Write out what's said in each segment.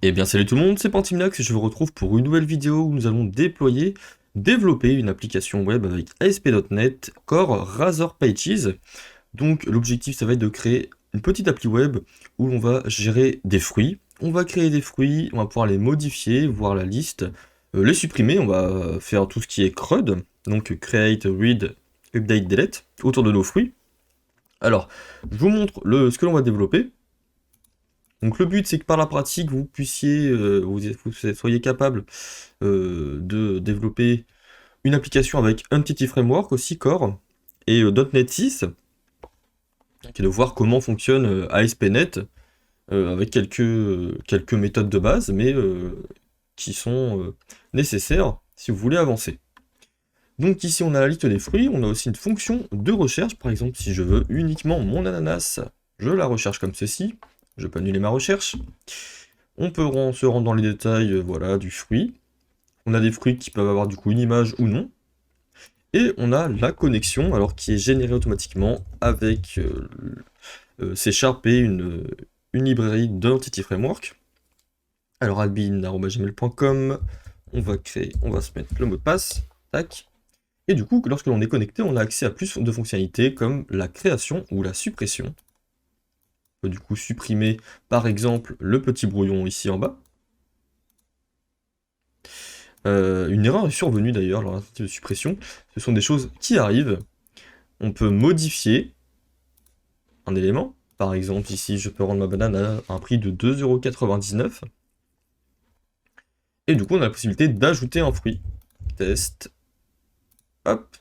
Eh bien salut tout le monde, c'est Pantimnax et je vous retrouve pour une nouvelle vidéo où nous allons développer une application web avec ASP.NET Core Razor Pages. Donc l'objectif ça va être de créer une petite appli web où on va gérer des fruits. On va créer des fruits, on va pouvoir les modifier, voir la liste, les supprimer, on va faire tout ce qui est CRUD, donc Create, Read, Update, Delete, autour de nos fruits. Alors, je vous montre ce que l'on va développer. Donc le but c'est que par la pratique vous puissiez, vous soyez capable de développer une application avec Entity Framework aussi Core et .NET 6, et de voir comment fonctionne ASP.NET avec quelques méthodes de base, mais qui sont nécessaires si vous voulez avancer. Donc ici on a la liste des fruits, on a aussi une fonction de recherche, par exemple si je veux uniquement mon ananas, je la recherche comme ceci, je peux annuler ma recherche. On peut se rendre dans les détails voilà, du fruit. On a des fruits qui peuvent avoir du coup une image ou non. Et on a la connexion, alors qui est générée automatiquement avec C# et une librairie d'Entity Framework. Alors admin@gmail.com, on va se mettre le mot de passe, tac. Et du coup, lorsque l'on est connecté, on a accès à plus de fonctionnalités comme la création ou la suppression. On peut du coup supprimer par exemple le petit brouillon ici en bas. Une erreur est survenue d'ailleurs lors d'un de suppression. Ce sont des choses qui arrivent. On peut modifier un élément. Par exemple, ici, je peux rendre ma banane à un prix de 2,99 €. Et du coup, on a la possibilité d'ajouter un fruit. Test. Hop.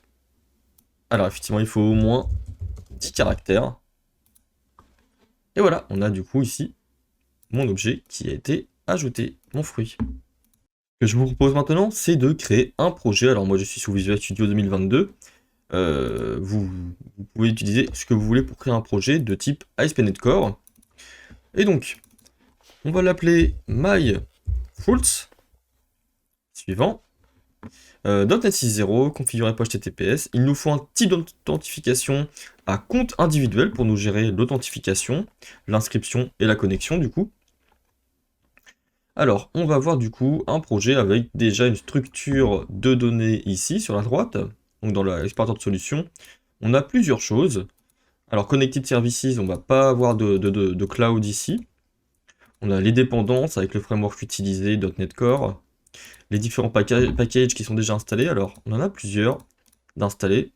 Alors, effectivement, il faut au moins 10 caractères. Et voilà, on a du coup ici mon objet qui a été ajouté, mon fruit. Ce que je vous propose maintenant, c'est de créer un projet. Alors moi, je suis sous Visual Studio 2022. Vous pouvez utiliser ce que vous voulez pour créer un projet de type ASP.NET Core. Et donc, on va l'appeler myFruits. Suivant. .NET 6.0, configurer page HTTPS. Il nous faut un type d'authentification à compte individuel pour nous gérer l'authentification, l'inscription et la connexion du coup. Alors, on va voir du coup un projet avec déjà une structure de données ici sur la droite. Donc dans l'explorateur de solutions, on a plusieurs choses. Alors Connected Services, on va pas avoir de cloud ici. On a les dépendances avec le framework utilisé, .NET Core. Les différents packages qui sont déjà installés. Alors, on en a plusieurs d'installés.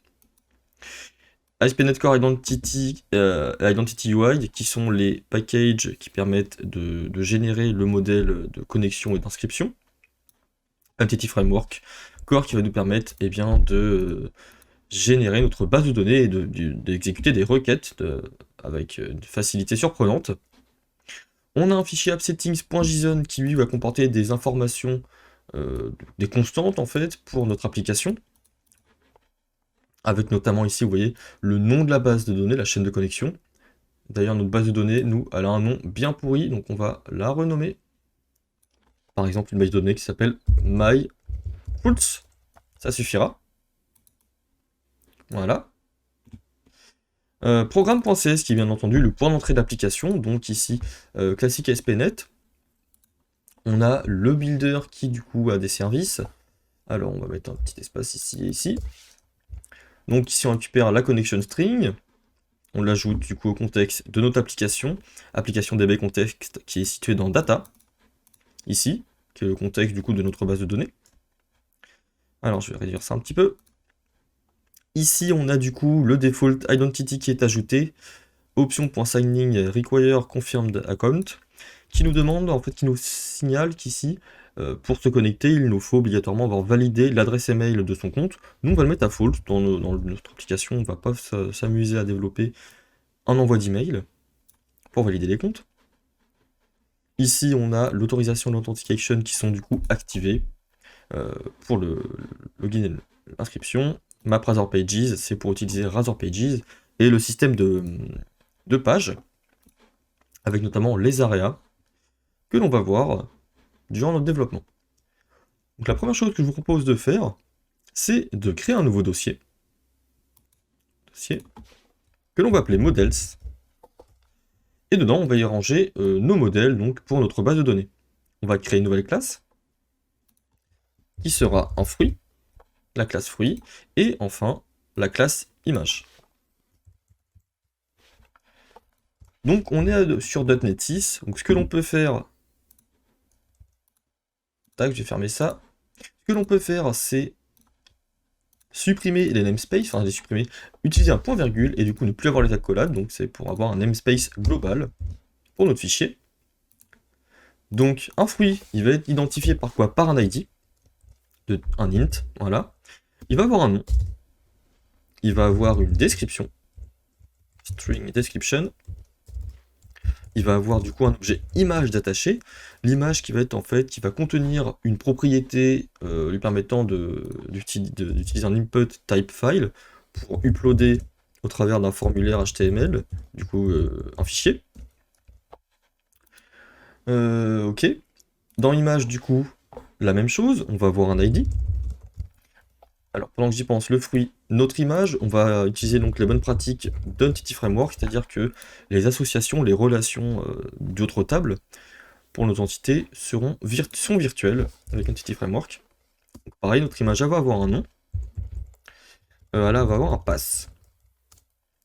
ASP.NET Core Identity, Identity UI, qui sont les packages qui permettent de générer le modèle de connexion et d'inscription. Entity Framework Core qui va nous permettre bien, de générer notre base de données et d'exécuter des requêtes avec une facilité surprenante. On a un fichier appsettings.json qui lui va comporter des informations, des constantes en fait pour notre application. Avec notamment ici, vous voyez, le nom de la base de données, la chaîne de connexion. D'ailleurs, notre base de données, nous, elle a un nom bien pourri, donc on va la renommer. Par exemple, une base de données qui s'appelle myFruits. Ça suffira. Voilà. Programme.cs qui est bien entendu le point d'entrée d'application, donc ici classique ASP.NET. On a le builder qui du coup a des services. Alors on va mettre un petit espace ici et ici. Donc ici on récupère la connection string, on l'ajoute du coup au contexte de notre application, application DB contexte qui est située dans data, ici, qui est le contexte du coup de notre base de données. Alors je vais réduire ça un petit peu. Ici, on a du coup le default identity qui est ajouté, option.signing require confirmed account, qui nous demande, en fait, qui nous signale qu'ici, pour se connecter, il nous faut obligatoirement avoir validé l'adresse email de son compte. Nous, on va le mettre à false dans notre application, on ne va pas s'amuser à développer un envoi d'email pour valider les comptes. Ici, on a l'autorisation et l'authentication qui sont du coup activées pour le login et l'inscription. Map Razor Pages, c'est pour utiliser Razor Pages, et le système de pages, avec notamment les areas, que l'on va voir durant notre développement. Donc la première chose que je vous propose de faire, c'est de créer un nouveau dossier, que l'on va appeler Models, et dedans on va y ranger nos modèles donc, pour notre base de données. on va créer une nouvelle classe qui sera un fruit, la classe fruit, et enfin la classe image. Donc on est sur .NET 6, donc ce que l'on peut faire, tac, je vais fermer ça, ce que l'on peut faire c'est supprimer les namespaces, enfin les supprimer, utiliser un point virgule et du coup ne plus avoir les accolades, donc c'est pour avoir un namespace global pour notre fichier. Donc un fruit, il va être identifié par quoi? Par un ID, un int, voilà. Il va avoir un nom, il va avoir une description, string description, il va avoir du coup un objet image d'attaché, l'image qui va être en fait, qui va contenir une propriété lui permettant d'utiliser un input type file pour uploader au travers d'un formulaire HTML, du coup un fichier. Ok. Dans image du coup, la même chose, on va avoir un ID. Alors pendant que j'y pense, le fruit, notre image, on va utiliser donc les bonnes pratiques d'Entity Framework, c'est-à-dire que les associations, les relations d'autres tables pour nos entités sont virtuelles avec Entity Framework. Donc, pareil, notre image va avoir un nom, elle va avoir un pass,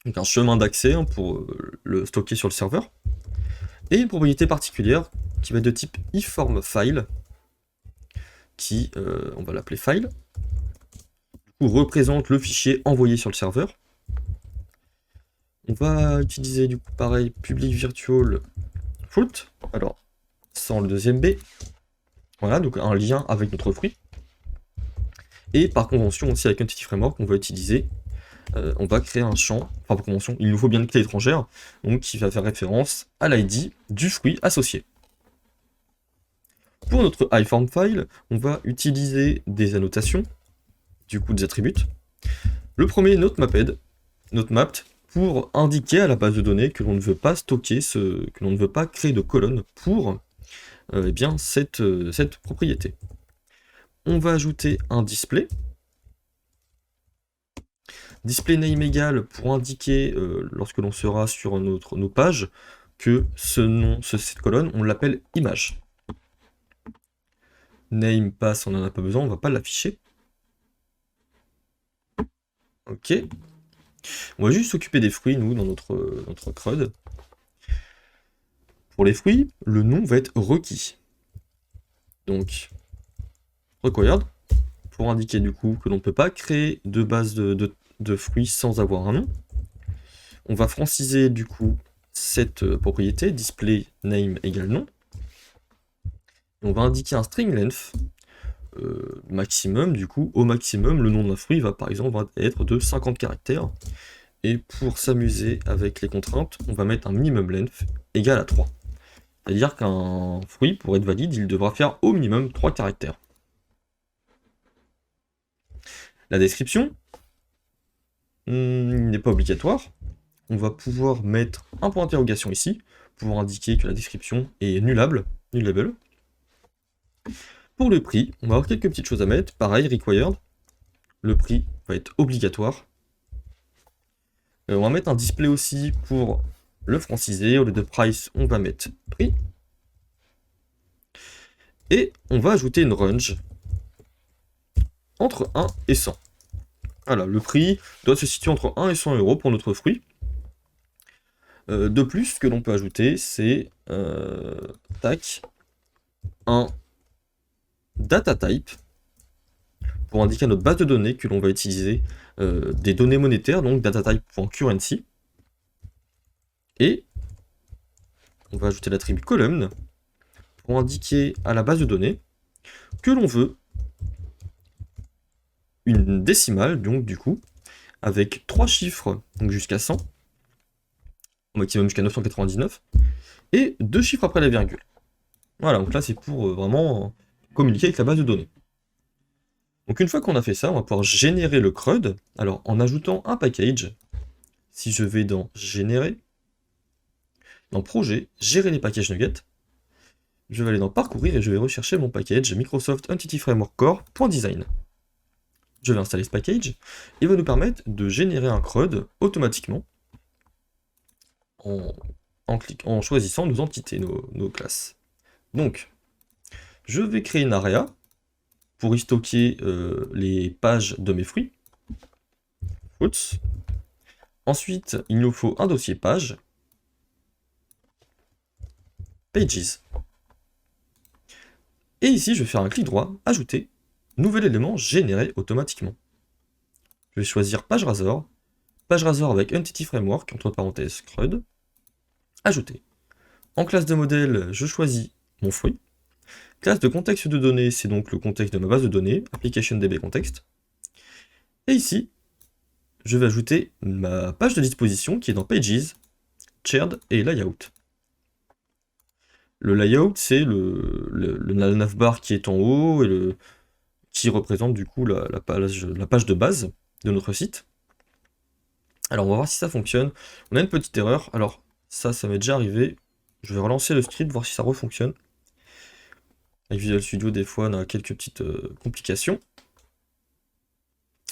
donc un chemin d'accès hein, pour le stocker sur le serveur, et une propriété particulière qui va être de type iFormFile, qui, on va l'appeler file, représente le fichier envoyé sur le serveur. On va utiliser du coup pareil public virtual fruit, alors sans le deuxième B, voilà, donc un lien avec notre fruit. Et par convention aussi avec Entity Framework, on va utiliser, on va créer un champ, enfin par convention, il nous faut bien une clé étrangère, donc qui va faire référence à l'ID du fruit associé. Pour notre iFormFile, on va utiliser des annotations, du coup des attributs. Le premier, notemapped, pour indiquer à la base de données que l'on ne veut pas stocker, que l'on ne veut pas créer de colonne pour eh bien, cette propriété. On va ajouter un display. Display name égale pour indiquer, lorsque l'on sera sur nos pages, que cette colonne, on l'appelle image. Name pass, on n'en a pas besoin, on ne va pas l'afficher. Ok. On va juste s'occuper des fruits, nous, dans notre CRUD. Pour les fruits, le nom va être requis. Donc, required, pour indiquer du coup que l'on ne peut pas créer de base de fruits sans avoir un nom. On va franciser du coup cette propriété, display name égale nom. Et on va indiquer un string length maximum, du coup, au maximum, le nom d'un fruit va par exemple être de 50 caractères. Et pour s'amuser avec les contraintes, on va mettre un minimum length égal à 3. C'est-à-dire qu'un fruit, pour être valide, il devra faire au minimum 3 caractères. La description n'est pas obligatoire. On va pouvoir mettre un point d'interrogation ici, pour indiquer que la description est nullable. Pour le prix, on va avoir quelques petites choses à mettre. Pareil, required. Le prix va être obligatoire. On va mettre un display aussi pour le franciser. Au lieu de price, on va mettre prix. Et on va ajouter une range entre 1 et 100. Voilà, le prix doit se situer entre 1 et 100 euros pour notre fruit. De plus, ce que l'on peut ajouter, c'est un data type pour indiquer à notre base de données que l'on va utiliser des données monétaires, donc datatype.currency. Et on va ajouter l'attribut column pour indiquer à la base de données que l'on veut une décimale, donc du coup, avec 3 chiffres, donc jusqu'à 100, au maximum jusqu'à 999, et 2 chiffres après la virgule. Voilà, donc là c'est pour vraiment communiquer avec la base de données. Donc une fois qu'on a fait ça, on va pouvoir générer le CRUD, alors en ajoutant un package. Si je vais dans générer, dans projet, gérer les packages nuggets, je vais aller dans parcourir et je vais rechercher mon package Microsoft Entity Framework Core.design. Je vais installer ce package, il va nous permettre de générer un CRUD automatiquement en choisissant nos entités, nos classes. Donc, Je vais créer une area pour y stocker les pages de mes fruits. Fruits. Ensuite, il nous faut un dossier page. Pages. Et ici, je vais faire un clic droit, ajouter, nouvel élément généré automatiquement. Je vais choisir page Razor avec Entity Framework, entre parenthèses CRUD, ajouter. En classe de modèle, je choisis mon fruit. Classe de contexte de données, c'est donc le contexte de ma base de données, ApplicationDB Context. Et ici, je vais ajouter ma page de disposition qui est dans Pages, Shared et Layout. Le layout, c'est la navbar qui est en haut et qui représente du coup la page de base de notre site. Alors on va voir si ça fonctionne. On a une petite erreur. Alors ça m'est déjà arrivé. Je vais relancer le script, voir si ça refonctionne. Avec Visual Studio, des fois, on a quelques petites complications.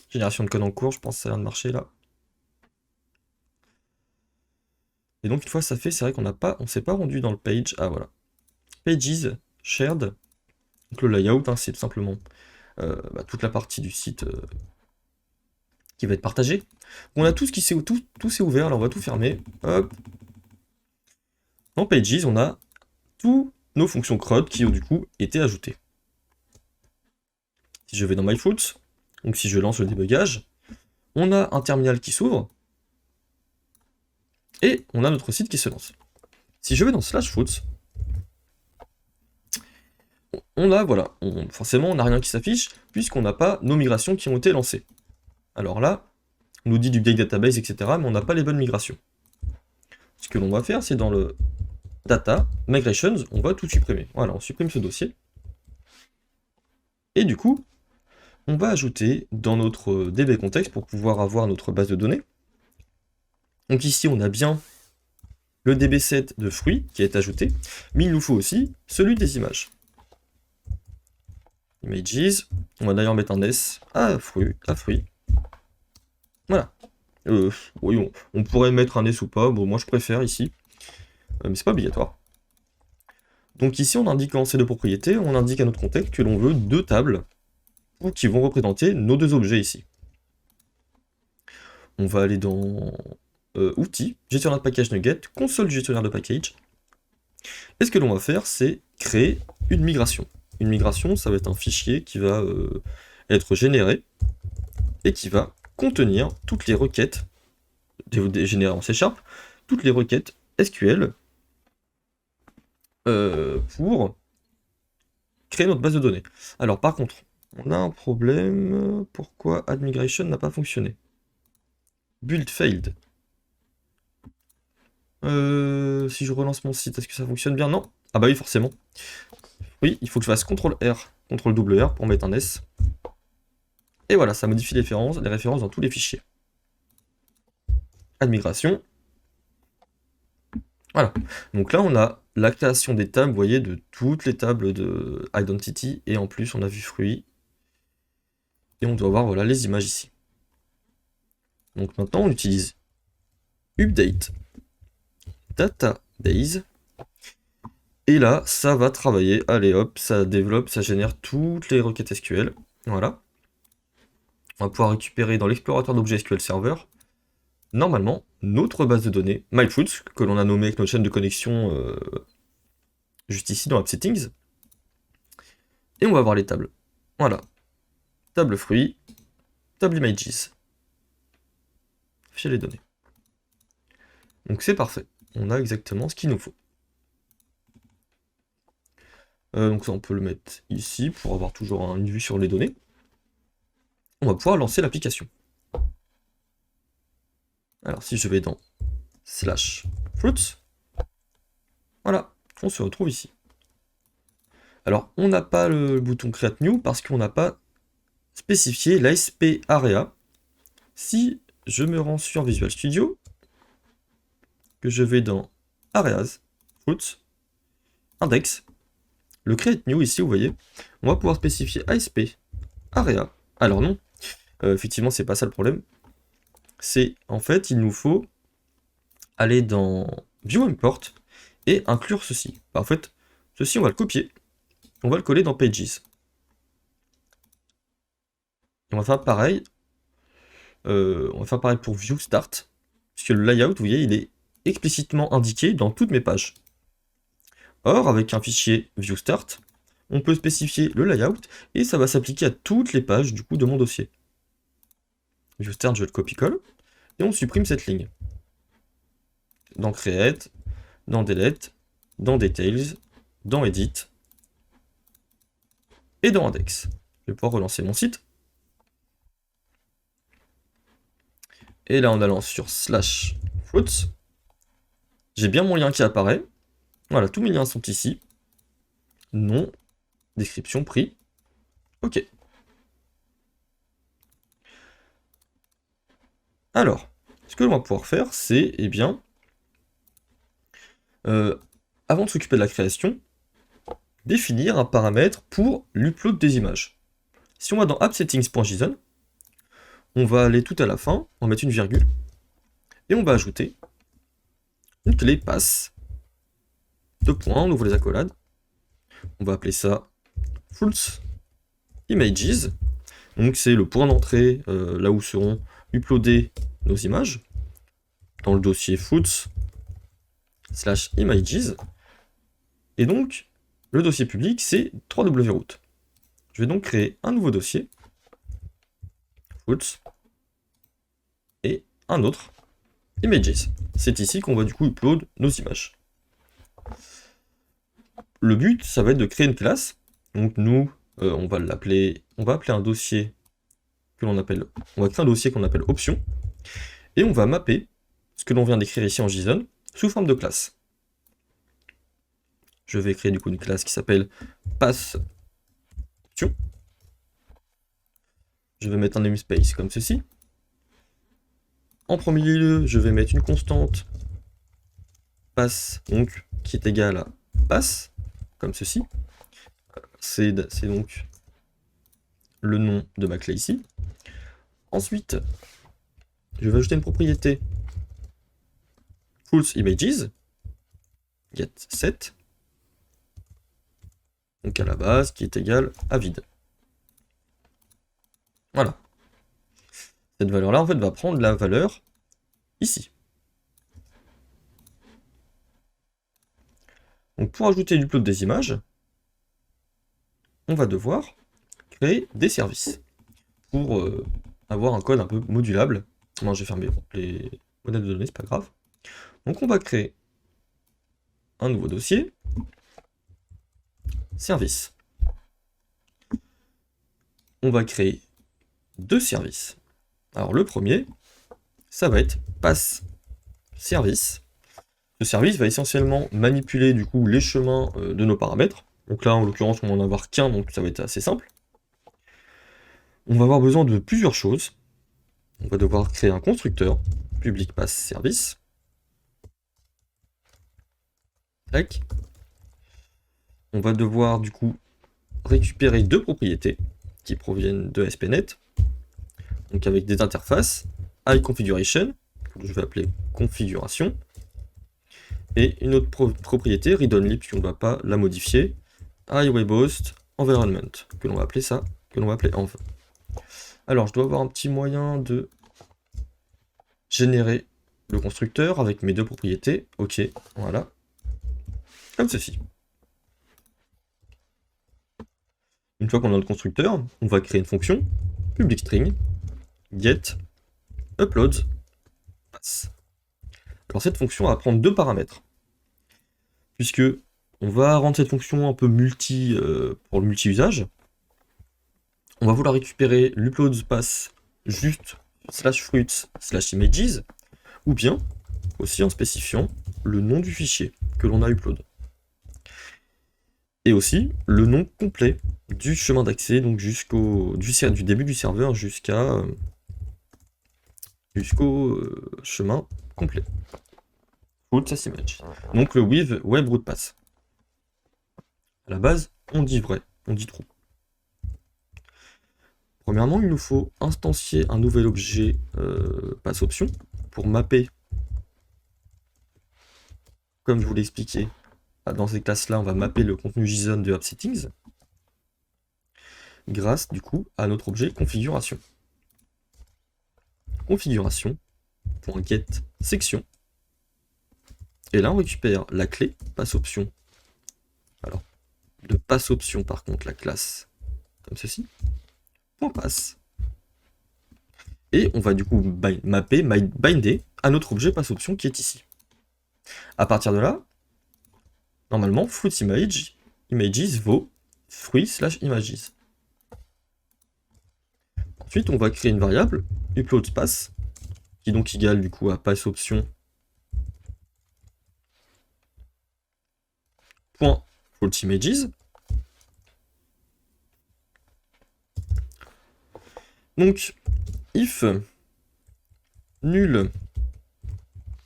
Génération de code en cours, je pense que ça vient de marcher là. Et donc une fois ça fait, c'est vrai on s'est pas rendu dans le page. Ah voilà. Pages, shared. Donc le layout, hein, c'est tout simplement toute la partie du site qui va être partagée. On a tout s'est ouvert, alors on va tout fermer. Hop. Dans Pages, on a tous nos fonctions CRUD qui ont du coup été ajoutées. Si je vais dans MyFruits, donc si je lance le débugage, on a un terminal qui s'ouvre et on a notre site qui se lance. Si je vais dans /fruits, forcément on n'a rien qui s'affiche puisqu'on n'a pas nos migrations qui ont été lancées. Alors là, on nous dit du update database, etc., mais on n'a pas les bonnes migrations. Ce que l'on va faire, c'est dans le data, migrations, on va tout supprimer. Voilà, on supprime ce dossier. Et du coup, on va ajouter dans notre DB context pour pouvoir avoir notre base de données. Donc ici, on a bien le DB7 de fruits qui est ajouté, mais il nous faut aussi celui des images. Images, on va d'ailleurs mettre un S à fruits. Voilà. Oui, on pourrait mettre un S ou pas, bon moi je préfère ici, mais c'est pas obligatoire. Donc ici on indique en C2 propriété, on indique à notre contexte que l'on veut deux tables qui vont représenter nos deux objets ici. On va aller dans outils, gestionnaire de package NuGet, console du gestionnaire de package. Et ce que l'on va faire, c'est créer une migration. Une migration, ça va être un fichier qui va être généré et qui va contenir toutes les requêtes générées en C#, toutes les requêtes SQL pour créer notre base de données. Alors par contre, on a un problème. Pourquoi add migration n'a pas fonctionné? Build failed. Si je relance mon site, est-ce que ça fonctionne bien? Non. Ah bah oui, forcément. Oui, il faut que je fasse CTRL-R, CTRL-R pour mettre un S. Et voilà, ça modifie les références dans tous les fichiers. Add migration. Voilà. Donc là, on a la création des tables, vous voyez, de toutes les tables de identity. Et en plus, on a vu fruits. Et on doit voir, voilà, les images ici. Donc maintenant, on utilise update database. Et là, ça va travailler. Allez hop, ça développe, ça génère toutes les requêtes SQL. Voilà. On va pouvoir récupérer dans l'explorateur d'objets SQL Server, normalement, notre base de données, MyFruits, que l'on a nommé avec notre chaîne de connexion juste ici dans App Settings. Et on va voir les tables. Voilà. Table fruits, table images. Fichier les données. Donc c'est parfait. On a exactement ce qu'il nous faut. Donc ça, on peut le mettre ici pour avoir toujours une vue sur les données. On va pouvoir lancer l'application. Alors si je vais dans /fruits, voilà, on se retrouve ici. Alors on n'a pas le bouton Create New parce qu'on n'a pas spécifié l'ASP Area. Si je me rends sur Visual Studio, que je vais dans Areas, Fruits, Index, le Create New ici, vous voyez, on va pouvoir spécifier ASP Area. Alors non, effectivement, c'est pas ça le problème. C'est en fait, il nous faut aller dans View Import et inclure ceci. En fait, ceci, on va le copier on va le coller dans Pages. Et on va faire pareil. Pour View Start, puisque le layout, vous voyez, il est explicitement indiqué dans toutes mes pages. Or, avec un fichier View Start, on peut spécifier le layout, et ça va s'appliquer à toutes les pages du coup de mon dossier. View Start, je le copie-colle, et on supprime cette ligne. Dans Create, dans Delete, dans Details, dans Edit, et dans Index. Je vais pouvoir relancer mon site. Et là, en allant sur /fruits, j'ai bien mon lien qui apparaît. Voilà, tous mes liens sont ici. Nom, description, prix. OK. Alors, ce que l'on va pouvoir faire, c'est, eh bien, avant de s'occuper de la création, définir un paramètre pour l'upload des images. Si on va dans appsettings.json, on va aller tout à la fin, on va mettre une virgule, et on va ajouter une clé pass, deux points, on ouvre les accolades, on va appeler ça fruits images, donc c'est le point d'entrée, là où seront uploadées nos images, dans le dossier fruits/images, et donc le dossier public c'est www.route. Je vais donc créer un nouveau dossier, fruits, et un autre, images. C'est ici qu'on va du coup upload nos images. Le but, ça va être de créer une classe. Donc nous, on va appeler un dossier que l'on appelle, on va créer un dossier qu'on appelle option, et on va mapper ce que l'on vient d'écrire ici en JSON sous forme de classe. Je vais créer du coup une classe qui s'appelle pass option. Je vais mettre un namespace comme ceci. En premier lieu, je vais mettre une constante pass, donc qui est égale à pass, comme ceci. C'est donc le nom de ma clé ici. Ensuite, je vais ajouter une propriété fruits images get set, donc à la base qui est égale à vide. Voilà. Cette valeur-là, en fait, va prendre la valeur ici. Donc pour ajouter l'upload des images, on va devoir créer des services pour avoir un code un peu modulable. Non, j'ai fermé les modèles de données, c'est pas grave. Donc on va créer un nouveau dossier, service. On va créer deux services. Alors le premier, ça va être pass service. Ce service va essentiellement manipuler du coup les chemins de nos paramètres. Donc là en l'occurrence on va en avoir qu'un, donc ça va être assez simple. On va avoir besoin de plusieurs choses. On va devoir créer un constructeur, public pass service. Tac. On va devoir du coup récupérer deux propriétés qui proviennent de ASP.NET, donc avec des interfaces, iConfiguration, que je vais appeler configuration, et une autre propriété, read-only, puisqu'on ne va pas la modifier, iWebHost environment, que l'on va appeler ça, que l'on va appeler env. Alors, je dois avoir un petit moyen de générer le constructeur avec mes deux propriétés. Ok, voilà. Comme ceci. Une fois qu'on a le constructeur, on va créer une fonction, public string, get, uploads, pass. Alors cette fonction va prendre deux paramètres, puisque on va rendre cette fonction un peu pour le multi-usage. On va vouloir récupérer l'uploads pass juste /fruits/images, ou bien aussi en spécifiant le nom du fichier que l'on a upload. Et aussi le nom complet du chemin d'accès, donc du début du serveur jusqu'au chemin complet. Route image. Donc le with web route pass. À la base, on dit vrai, on dit true. Premièrement, il nous faut instancier un nouvel objet pass option pour mapper, comme je vous l'ai expliqué. Dans ces classes-là, on va mapper le contenu JSON de AppSettings. grâce du coup à notre objet configuration. Configuration.get section. Et là on récupère la clé passe option. Alors, de passe option par contre la classe comme ceci. .passe. Et on va du coup binder à notre objet passe option qui est ici. À partir de là, normalement, fruit images vaut fruit/images. Ensuite, on va créer une variable upload pass qui est donc égale du coup à pass option .fruit_images. Donc, if nul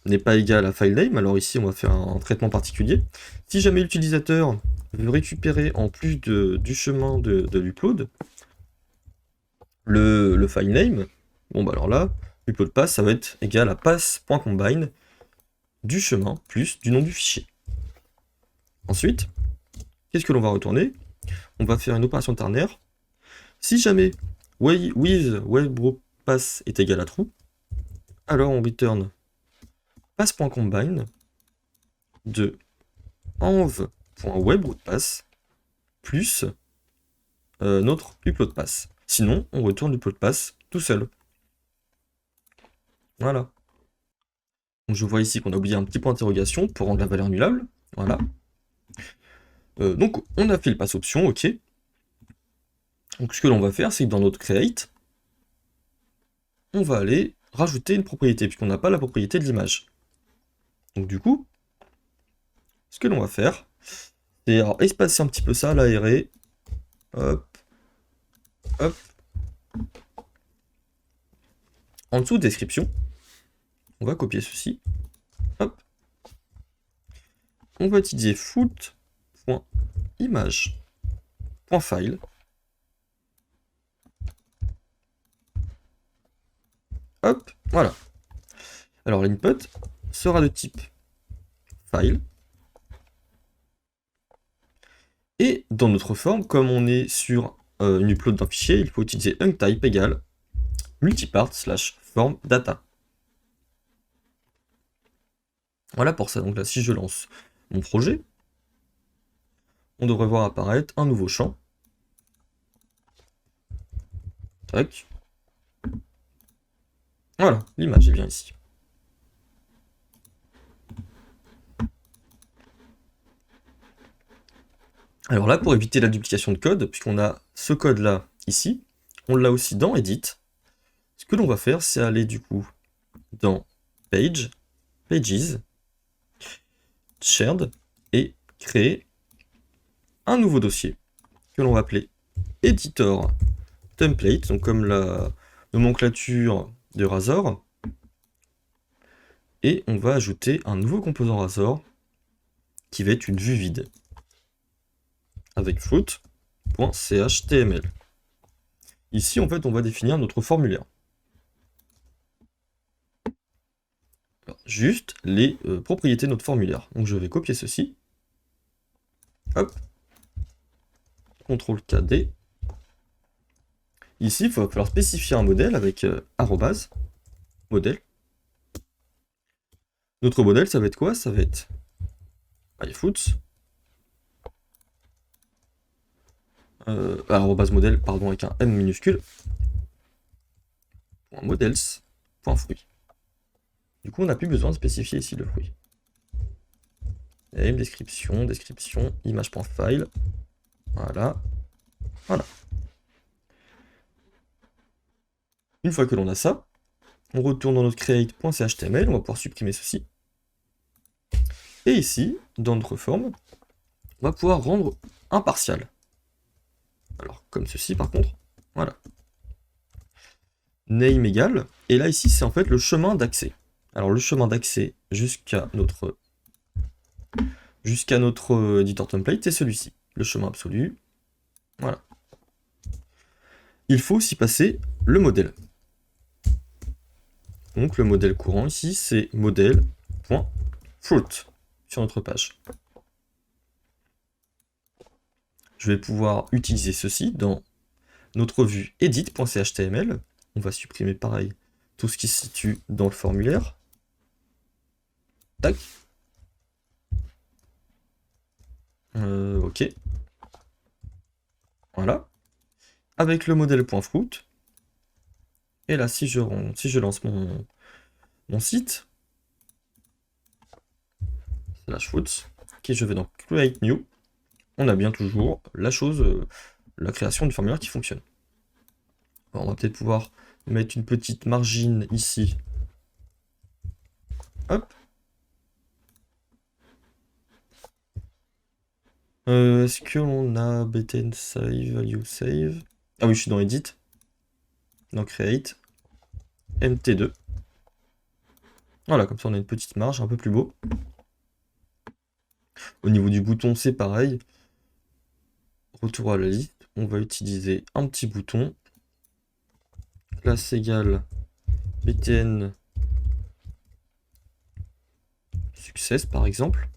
n'est pas égal à filename, alors ici on va faire un traitement particulier. Si jamais l'utilisateur veut récupérer en plus du chemin de l'upload, le filename, bon bah alors là, upload pass ça va être égal à pass.combine du chemin plus du nom du fichier. Ensuite, qu'est-ce que l'on va retourner? On va faire une opération ternaire. Si jamais with webpass est égal à true, alors on return pass.combine de env.webpass plus notre upload pass. Sinon, on retourne l'upload pass tout seul. Voilà. Donc je vois ici qu'on a oublié un petit point d'interrogation pour rendre la valeur nullable. Voilà. Donc on a fait le pass option, ok. Donc ce que l'on va faire, c'est que dans notre create, on va aller rajouter une propriété, puisqu'on n'a pas la propriété de l'image. Donc du coup, ce que l'on va faire, c'est espacer un petit peu ça, l'aérer. Hop. Hop. En dessous, description. On va copier ceci. Hop. On va utiliser foot.image.file. Hop, voilà. Alors l'input sera de type file. Et dans notre forme, comme on est sur une upload d'un fichier, il faut utiliser unctype égale multipart/form data. Voilà pour ça. Donc là, si je lance mon projet, on devrait voir apparaître un nouveau champ. Tac. Voilà, l'image est bien ici. Alors là, pour éviter la duplication de code, puisqu'on a ce code-là ici, on l'a aussi dans Edit. Ce que l'on va faire, c'est aller du coup dans Pages, Shared, et créer un nouveau dossier que l'on va appeler Editor Template, donc comme la nomenclature de Razor. Et on va ajouter un nouveau composant Razor qui va être une vue vide avec fruit.chtml. Ici, en fait, on va définir notre formulaire. Alors, juste les propriétés de notre formulaire. Donc, je vais copier ceci. Hop. CTRL-KD. Ici, il va falloir spécifier un modèle avec arrobase, modèle. Notre modèle, ça va être quoi? Ça va être myfoot. Arrobase modèle, pardon, avec un M minuscule. .models.fruit. Du coup, on n'a plus besoin de spécifier ici le fruit. Name, description, image.file. Voilà. Voilà. Une fois que l'on a ça, on retourne dans notre create.chtml, on va pouvoir supprimer ceci. Et ici, dans notre forme, on va pouvoir rendre un partial. Alors, comme ceci par contre, voilà. Name égale, et là ici c'est en fait le chemin d'accès. Alors le chemin d'accès jusqu'à notre editor template, c'est celui-ci, le chemin absolu. Voilà. Il faut aussi passer le modèle. Donc le modèle courant ici, c'est modèle.fruit sur notre page. Je vais pouvoir utiliser ceci dans notre vue edit.chtml. On va supprimer pareil tout ce qui se situe dans le formulaire. Tac. Ok. Voilà. Avec le modèle.fruit. Et là, si je lance mon site, /fruits, ok, je vais dans Create New, on a bien toujours la création du formulaire qui fonctionne. Alors, on va peut-être pouvoir mettre une petite margine ici. Hop. Est-ce qu'on a btn save, value save? Ah oui, je suis dans Edit. Dans Create. MT2. Voilà, comme ça on a une petite marge, un peu plus beau. Au niveau du bouton, c'est pareil. Retour à la liste. On va utiliser un petit bouton. Classe égale btn success par exemple.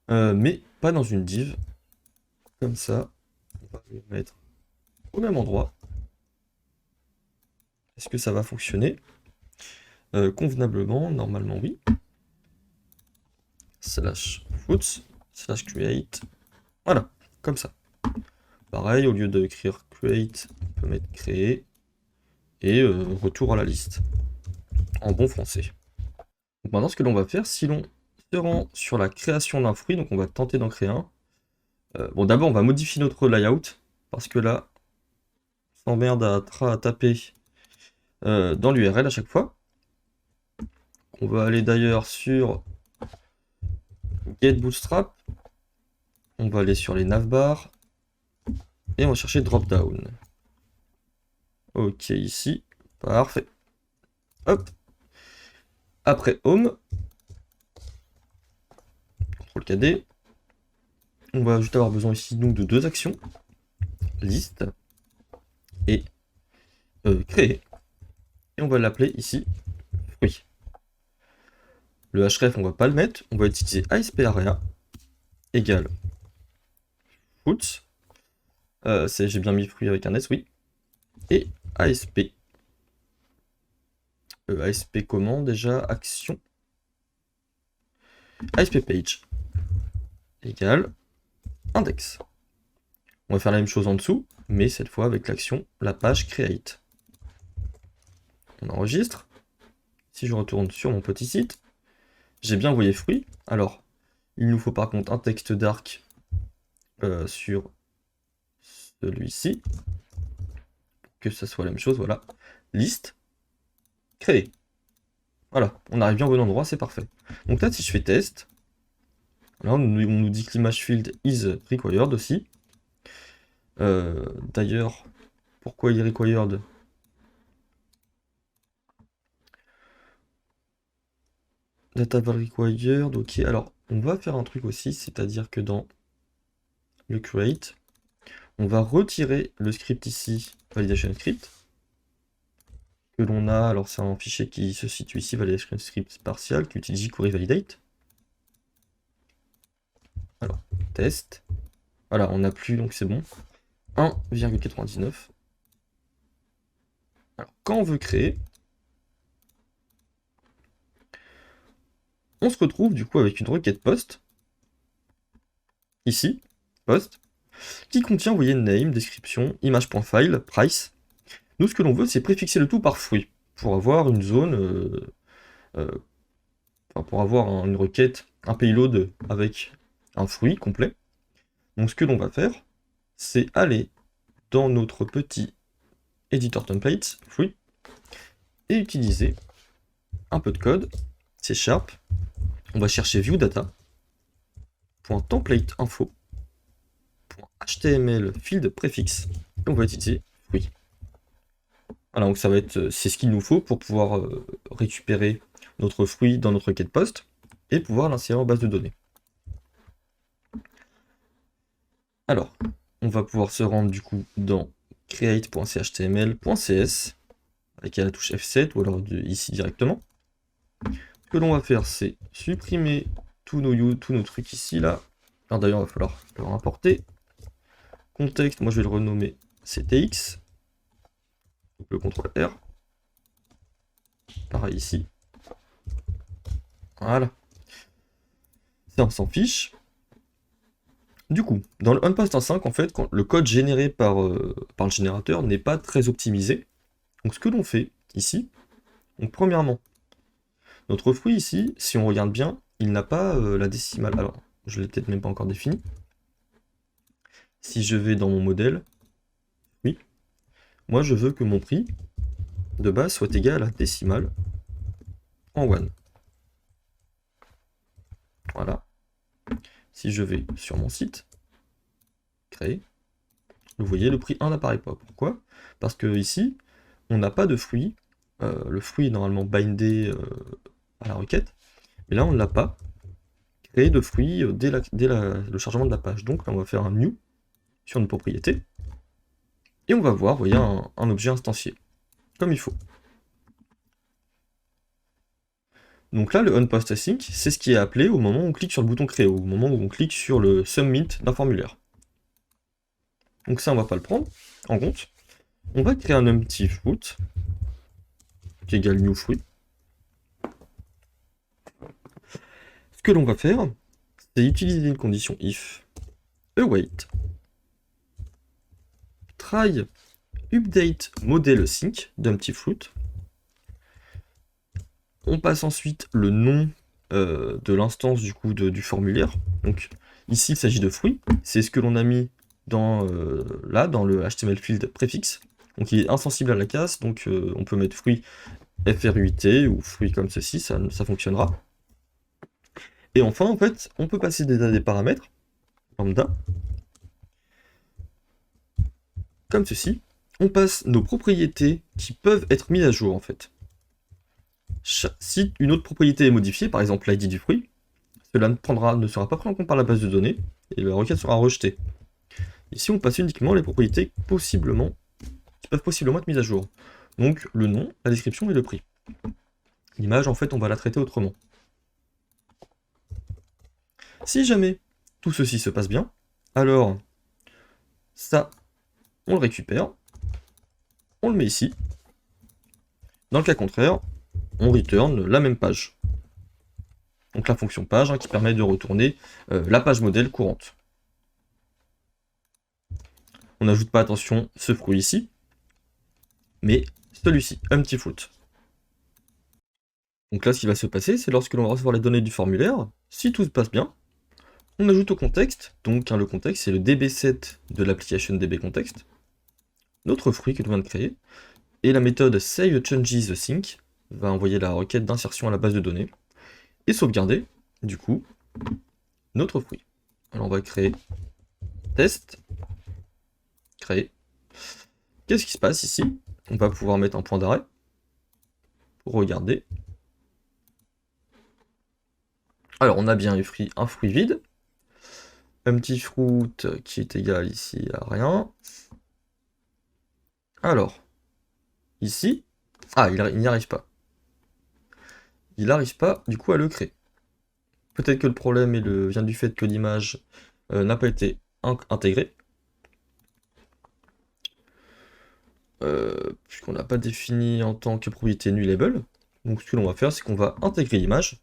Mais pas dans une div. Comme ça, on va le mettre au même endroit. Est-ce que ça va fonctionner convenablement? Normalement oui. /fruits, /create. Voilà, comme ça. Pareil, au lieu d'écrire create, on peut mettre créer. Et retour à la liste. En bon français. Donc maintenant, ce que l'on va faire, si l'on se rend sur la création d'un fruit, donc on va tenter d'en créer un. Bon, d'abord, on va modifier notre layout, parce que là, on s'emmerde à taper dans l'URL à chaque fois. On va aller d'ailleurs sur Get Bootstrap. On va aller sur les navbars. Et on va chercher Dropdown. Ok, ici. Parfait. Hop. Après Home. CTRL-KD. On va juste avoir besoin ici donc de deux actions. Liste. Et créer. Et on va l'appeler ici fruit. Le href, on va pas le mettre. On va utiliser ASP-area égale fruits. J'ai bien mis fruit avec un S, oui. Et ASP. ASP comment déjà? Action. ASP page égale index. On va faire la même chose en dessous, mais cette fois avec l'action la page create. On enregistre. Si je retourne sur mon petit site, j'ai bien envoyé fruit. Alors, il nous faut par contre un texte dark sur celui-ci. Que ça soit la même chose, voilà. Liste, créer. Voilà, on arrive bien au bon endroit, c'est parfait. Donc là, si je fais test, là, on nous dit que l'image field is required aussi. D'ailleurs, pourquoi il est required? Data required, ok. Alors, on va faire un truc aussi, c'est-à-dire que dans le create, on va retirer le script ici, validation script, que l'on a, alors c'est un fichier qui se situe ici, validation script partial, qui utilise jQuery validate. Alors, test. Voilà, on n'a plus, donc c'est bon. 1,99. Alors, quand on veut créer, on se retrouve du coup avec une requête post, ici, post, qui contient, vous voyez, name, description, image.file, price. Nous, ce que l'on veut, c'est préfixer le tout par fruit, pour avoir une zone, pour avoir une requête, un payload avec un fruit complet. Donc ce que l'on va faire, c'est aller dans notre petit editor template, fruit, et utiliser un peu de code, C#, on va chercher viewData, .template info, .html field préfixe, et on va utiliser fruit. Voilà, donc ça va être, c'est ce qu'il nous faut pour pouvoir récupérer notre fruit dans notre requête post et pouvoir l'insérer en base de données. Alors, on va pouvoir se rendre du coup dans create.chtml.cs avec la touche F7 ou alors ici directement. Ce que l'on va faire, c'est supprimer tous nos trucs ici là. Alors d'ailleurs, il va falloir le importer. Contexte, moi je vais le renommer CTX. Donc le CTRL R. Pareil ici. Voilà. Ça, on s'en fiche. Du coup, dans le onPass.5, en fait, le code généré par le générateur n'est pas très optimisé. Donc ce que l'on fait ici, donc premièrement, notre fruit ici, si on regarde bien, il n'a pas la décimale. Alors, je l'ai peut-être même pas encore défini. Si je vais dans mon modèle, oui, moi je veux que mon prix de base soit égal à la décimale en 1. Voilà. Si je vais sur mon site, créer, vous voyez, le prix 1 n'apparaît pas. Pourquoi? Parce que ici, on n'a pas de fruit. Le fruit est normalement bindé à la requête, mais là on ne l'a pas. Créer de fruits dès le chargement de la page. Donc là on va faire un new sur une propriété, et on va voir, vous voyez, un objet instancié, comme il faut. Donc là, le onPostAsync, c'est ce qui est appelé au moment où on clique sur le bouton créer, au moment où on clique sur le submit d'un formulaire. Donc ça, on va pas le prendre en compte. On va créer un empty fruit qui égale new fruit. Ce que l'on va faire, c'est utiliser une condition if await try update model sync d'empty fruit. On passe ensuite le nom de l'instance du coup du formulaire. Donc ici il s'agit de fruit, c'est ce que l'on a mis dans dans le HTML field préfixe. Donc il est insensible à la casse, donc on peut mettre fruit FRUIT ou fruit comme ceci, ça fonctionnera. Et enfin en fait on peut passer des paramètres lambda comme ceci. On passe nos propriétés qui peuvent être mises à jour en fait. Si une autre propriété est modifiée, par exemple l'ID du fruit, cela ne sera pas pris en compte par la base de données et la requête sera rejetée. Ici, on passe uniquement les propriétés qui peuvent possiblement être mises à jour. Donc le nom, la description et le prix. L'image, en fait, on va la traiter autrement. Si jamais tout ceci se passe bien, alors ça, on le récupère, on le met ici. Dans le cas contraire, on return la même page. Donc la fonction page qui permet de retourner la page modèle courante. On n'ajoute pas, attention, ce fruit ici, mais celui-ci, empty fruit. Donc là, ce qui va se passer, c'est lorsque l'on va recevoir les données du formulaire, si tout se passe bien, on ajoute au contexte, donc le contexte, c'est le db7 de l'application dbContext, notre fruit que l'on vient de créer, et la méthode saveChangesSync va envoyer la requête d'insertion à la base de données, et sauvegarder, du coup, notre fruit. Alors on va créer test, créer. Qu'est-ce qui se passe ici? On va pouvoir mettre un point d'arrêt pour regarder. Alors on a bien un fruit vide, un petit fruit qui est égal ici à rien. Alors, ici, il n'y arrive pas. Il n'arrive pas du coup à le créer. Peut-être que le problème vient du fait que l'image n'a pas été intégrée. Puisqu'on n'a pas défini en tant que propriété nullable. Donc ce que l'on va faire, c'est qu'on va intégrer l'image.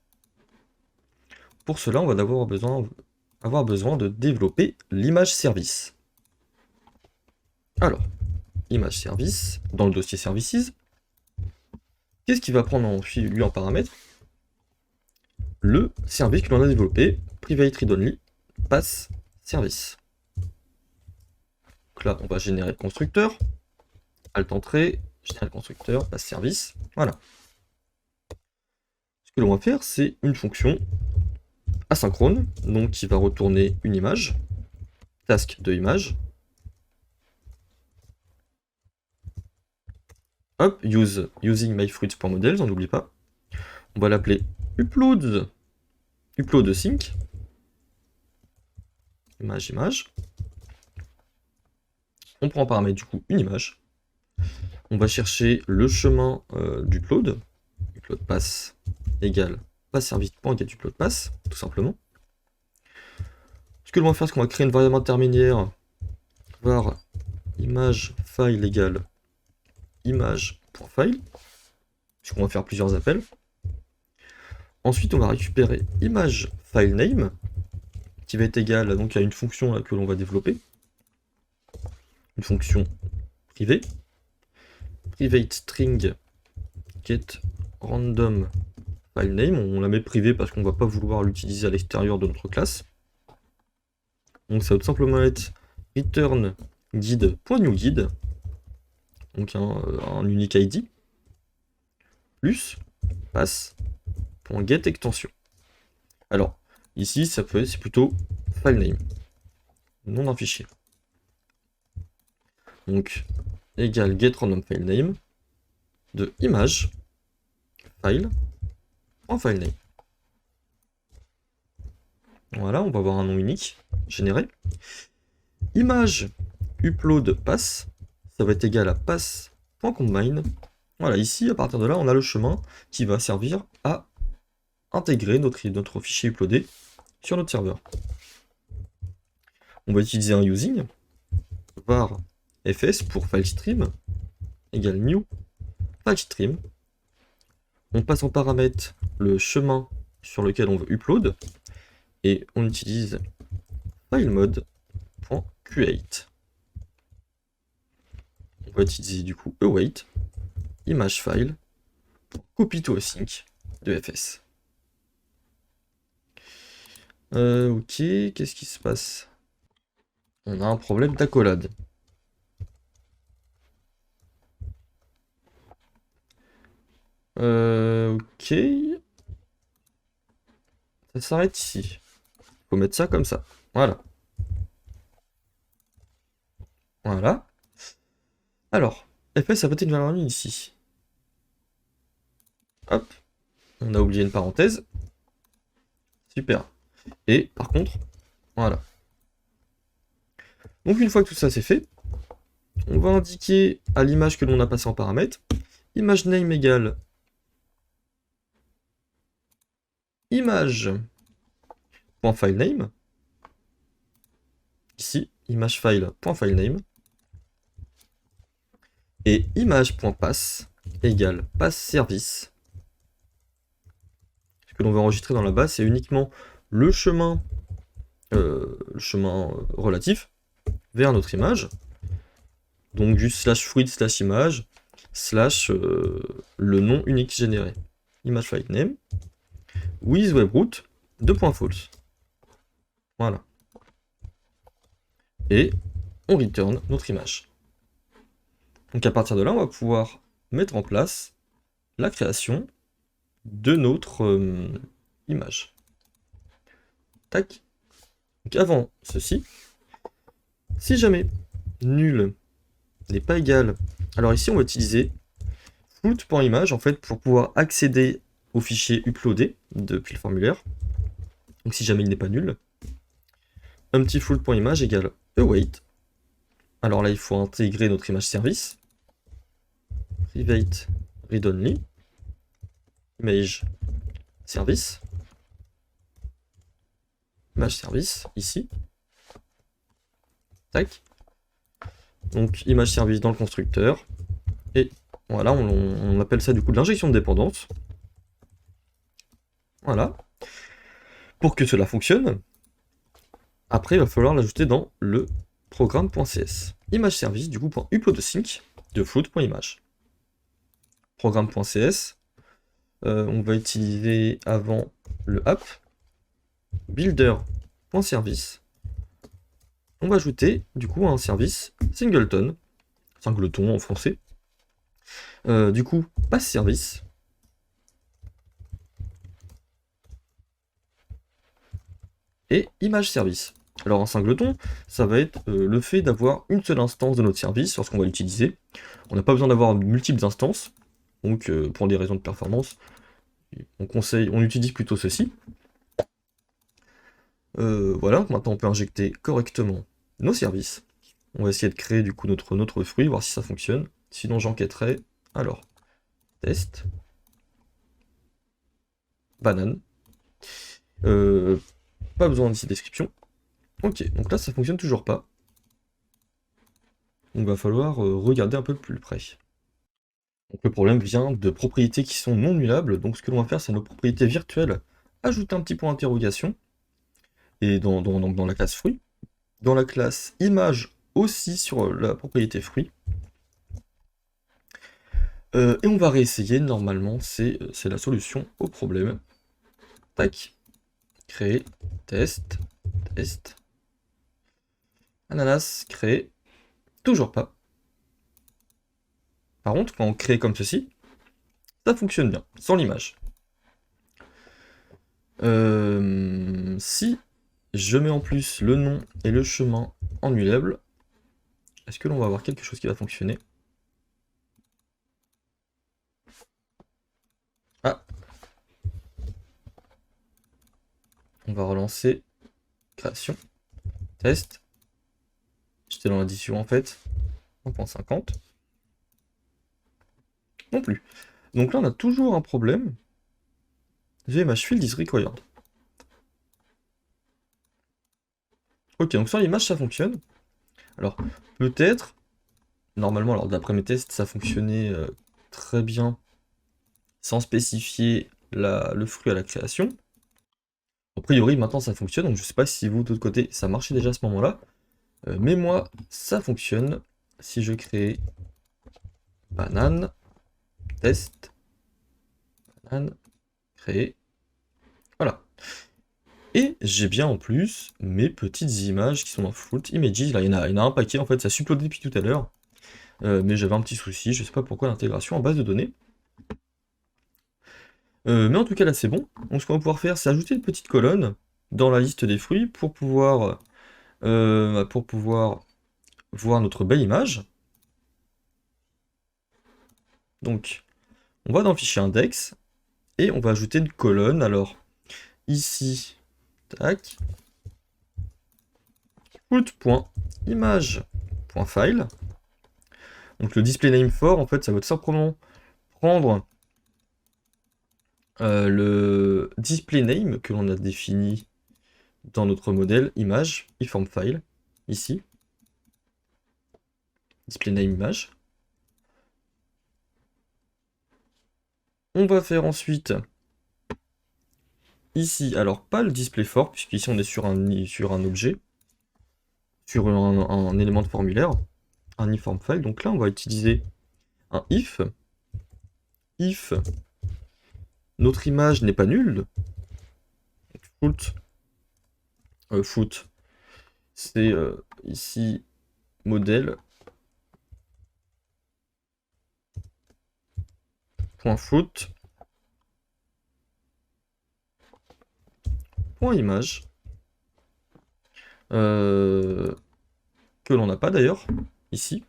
Pour cela, on va avoir besoin de développer l'image service. Alors, image service, dans le dossier services, qu'est-ce qu'il va prendre en paramètre? Le service que l'on a développé, private read only, pass service. Donc là, on va générer le constructeur, alt entrée, générer le constructeur, pass service, voilà. Ce que l'on va faire, c'est une fonction asynchrone, donc qui va retourner une image, task de image. Hop, using myfruits.models, on n'oublie pas. On va l'appeler upload sync. Image. On prend en paramètre du coup une image. On va chercher le chemin d'upload. Upload pass égale passService.getUploadPass, tout simplement. Ce que l'on va faire, c'est qu'on va créer une variable intermédiaire var image file égale image.file, puisqu'on va faire plusieurs appels. Ensuite, on va récupérer image file name, qui va être égal donc, à une fonction là, que l'on va développer, une fonction privée, private string get random file name, on la met privée parce qu'on ne va pas vouloir l'utiliser à l'extérieur de notre classe. Donc ça va tout simplement être return guide.newGuide, donc un unique ID, plus pass.getExtension. Alors, ici, c'est plutôt filename, nom d'un fichier. Donc, égale getRandomFileName de image file en filename. Voilà, on va avoir un nom unique généré. Image upload pass, ça va être égal à pass.combine. Voilà, ici, à partir de là, on a le chemin qui va servir à intégrer notre fichier uploadé sur notre serveur. On va utiliser un using, var fs pour filestream, égale new filestream. On passe en paramètre le chemin sur lequel on veut upload, et on utilise filemode.create. On va utiliser du coup await image file pour copy to async de fs. Ok, qu'est-ce qui se passe? On a un problème d'accolade. Ok. Ça s'arrête ici. Faut mettre ça comme ça. Voilà. Voilà. Alors, fs a voté une valeur nulle ici. Hop. On a oublié une parenthèse. Super. Et par contre, voilà. Donc une fois que tout ça c'est fait, on va indiquer à l'image que l'on a passée en paramètre, image name égale image.filename. Ici, imagefile.filename. Et image.pass égale passService. Ce que l'on va enregistrer dans la base, c'est uniquement le chemin relatif vers notre image. Donc juste /fruit/image le nom unique généré. Image file name with webroot 2.false. Voilà. Et on return notre image. Donc à partir de là, on va pouvoir mettre en place la création de notre image. Tac. Donc avant ceci, si jamais nul n'est pas égal, alors ici on va utiliser float.image en fait pour pouvoir accéder au fichier uploadé depuis le formulaire. Donc si jamais il n'est pas nul, un petit float.image égale await. Alors là il faut intégrer notre image service, private read only, image service, image service ici. Tac. Donc image service dans le constructeur. Et voilà, on appelle ça du coup de l'injection de dépendance. Voilà. Pour que cela fonctionne, après il va falloir l'ajouter dans le programme.cs. Image service du coup .uploadSync de float.image. Programme.cs. On va utiliser avant le app builder.service. On va ajouter du coup un service singleton en français. Du coup, pass service. Et image service. Alors un singleton, ça va être le fait d'avoir une seule instance de notre service lorsqu'on va l'utiliser. On n'a pas besoin d'avoir multiples instances. Donc pour des raisons de performance, on utilise plutôt ceci. Voilà, maintenant on peut injecter correctement nos services. On va essayer de créer du coup notre fruit, voir si ça fonctionne. Sinon j'enquêterai. Alors, test. Banane. Pas besoin d'ici description. Ok, donc là ça fonctionne toujours pas. Donc il va falloir regarder un peu plus près. Donc le problème vient de propriétés qui sont non nullables. Donc ce que l'on va faire, c'est nos propriétés virtuelles, ajouter un petit point d'interrogation, et dans la classe fruit. Dans la classe image aussi sur la propriété fruit. Et on va réessayer, normalement, c'est la solution au problème. Tac. Créer, test, test. Ananas, créer. Toujours pas. Par contre, quand on crée comme ceci, ça fonctionne bien, sans l'image. Si je mets en plus le nom et le chemin en nullable, est-ce que l'on va avoir quelque chose qui va fonctionner? Ah. On va relancer. Création. Test. J'étais dans l'addition en fait. 1.50. Non plus. Donc là on a toujours un problème. Vmh field is required. Ok, donc sur l'image ça fonctionne. Alors peut-être, normalement, alors d'après mes tests, ça fonctionnait très bien sans spécifier le fruit à la création. A priori maintenant ça fonctionne, donc je sais pas si vous de l'autre côté ça marchait déjà à ce moment-là. Mais moi ça fonctionne. Si je crée banane, test, banane, créer, voilà. Et j'ai bien en plus mes petites images qui sont dans Fruit Images. Là, il y en a un paquet en fait, ça s'uploadé depuis tout à l'heure. Mais j'avais un petit souci, je sais pas pourquoi, l'intégration en base de données. Mais en tout cas là c'est bon. Donc ce qu'on va pouvoir faire, c'est ajouter une petite colonne dans la liste des fruits pour pouvoir voir notre belle image. Donc on va dans le fichier index et on va ajouter une colonne. Alors ici, tac, fruit.image.file. Donc le display name for, en fait, ça va tout simplement prendre le display name que l'on a défini dans notre modèle image, ifromFile, ici. Display name image. On va faire ensuite ici, alors pas le display for, puisqu'ici on est sur un objet, sur un élément de formulaire, un ifromFile. Donc là, on va utiliser un if notre image n'est pas nulle, foot, c'est ici modèle .foot .image que l'on n'a pas d'ailleurs ici.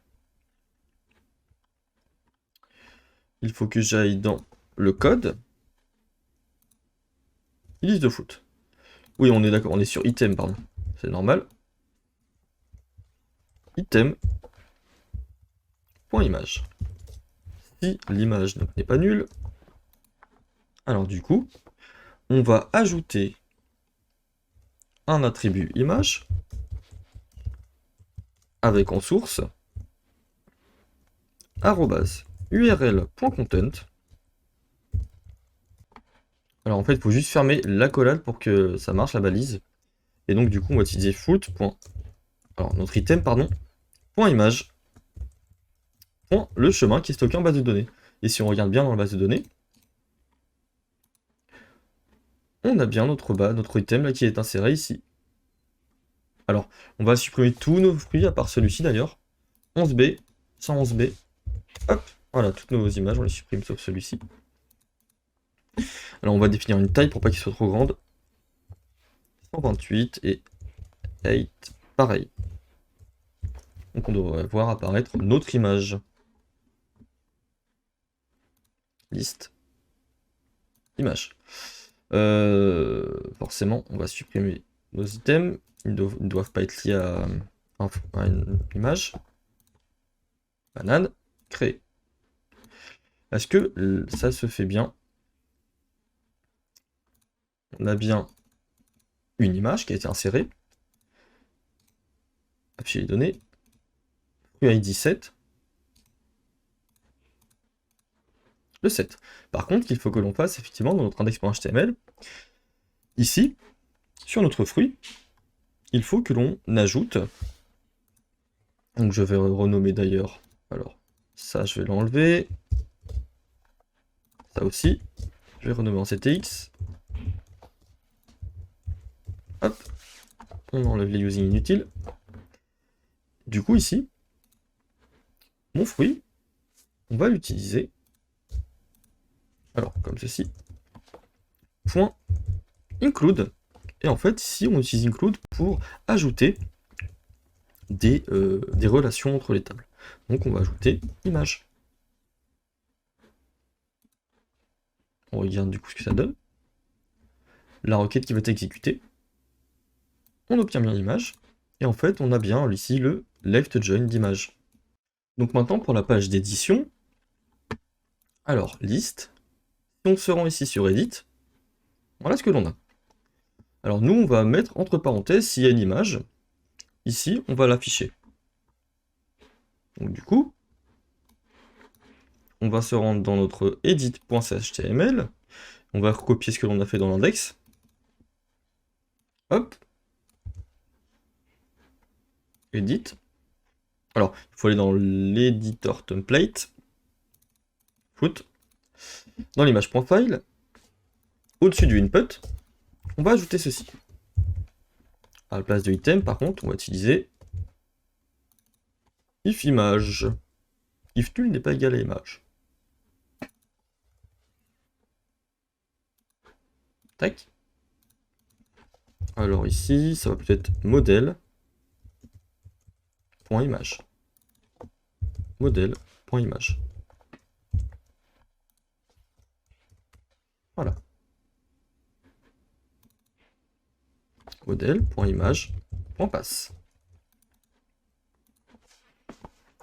Il faut que j'aille dans le code. Liste de foot. Oui, on est d'accord, on est sur item, pardon. C'est normal. Item. .image. Si l'image n'est pas nulle, alors du coup, on va ajouter un attribut image avec en source @url.content. Alors en fait, il faut juste fermer l'accolade pour que ça marche, la balise. Et donc du coup, on va utiliser foot. Alors notre item, pardon, .image. Le chemin qui est stocké en base de données. Et si on regarde bien dans la base de données, on a bien notre item là qui est inséré ici. Alors, on va supprimer tous nos fruits, à part celui-ci d'ailleurs. 11B, 111B. Hop, voilà, toutes nos images, on les supprime sauf celui-ci. Alors, on va définir une taille pour pas qu'il soit trop grande. 128 et 8, pareil. Donc, on devrait voir apparaître notre image. Liste. Image. Forcément, on va supprimer nos items. Ils ne doivent pas être liés à une image. Banane, créer. Est-ce que ça se fait bien? On a bien une image qui a été insérée. Afficher les données. UID 7, le 7. Par contre, il faut que l'on fasse effectivement dans notre index.html, ici, sur notre fruit, il faut que l'on ajoute, donc je vais renommer d'ailleurs, alors ça je vais l'enlever, ça aussi, je vais renommer en CTX, hop, on enlève les using inutiles. Du coup ici, mon fruit, on va l'utiliser, alors comme ceci, point include, et en fait ici on utilise include pour ajouter des relations entre les tables. Donc on va ajouter image. On regarde du coup ce que ça donne. La requête qui va être exécutée. On obtient bien l'image. Et en fait, on a bien ici le left join d'image. Donc maintenant, pour la page d'édition, alors, liste. Si on se rend ici sur Edit, voilà ce que l'on a. Alors nous, on va mettre entre parenthèses s'il y a une image. Ici, on va l'afficher. Donc du coup, on va se rendre dans notre edit.html. On va recopier ce que l'on a fait dans l'index. Hop. Edit. Alors, il faut aller dans l'editor template. Foot. Dans l'image.file. Au-dessus du input, on va ajouter ceci. À la place de item, par contre, on va utiliser if image. If nul n'est pas égal à image. Tac. Alors ici, ça va peut-être modèle.image. Modèle.image. Voilà. Modèle.image.passe.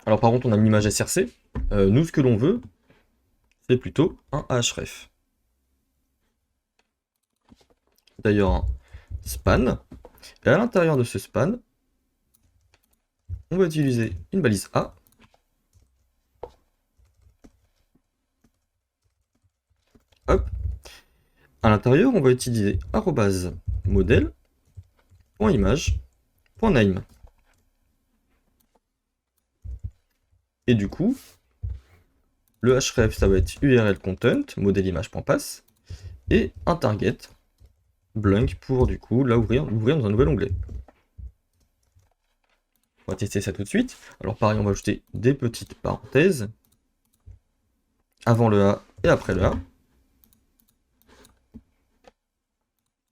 Alors par contre, on a une image SRC. Nous, ce que l'on veut, c'est plutôt un href. D'ailleurs, un span. Et à l'intérieur de ce span, on va utiliser une balise A. Hop. À l'intérieur, on va utiliser @modèle.image.name. Et du coup, le href, ça va être url content, modèle-image.pass, et un target, blank, pour du coup, là, ouvrir dans un nouvel onglet. On va tester ça tout de suite. Alors pareil, on va ajouter des petites parenthèses, avant le A et après le A.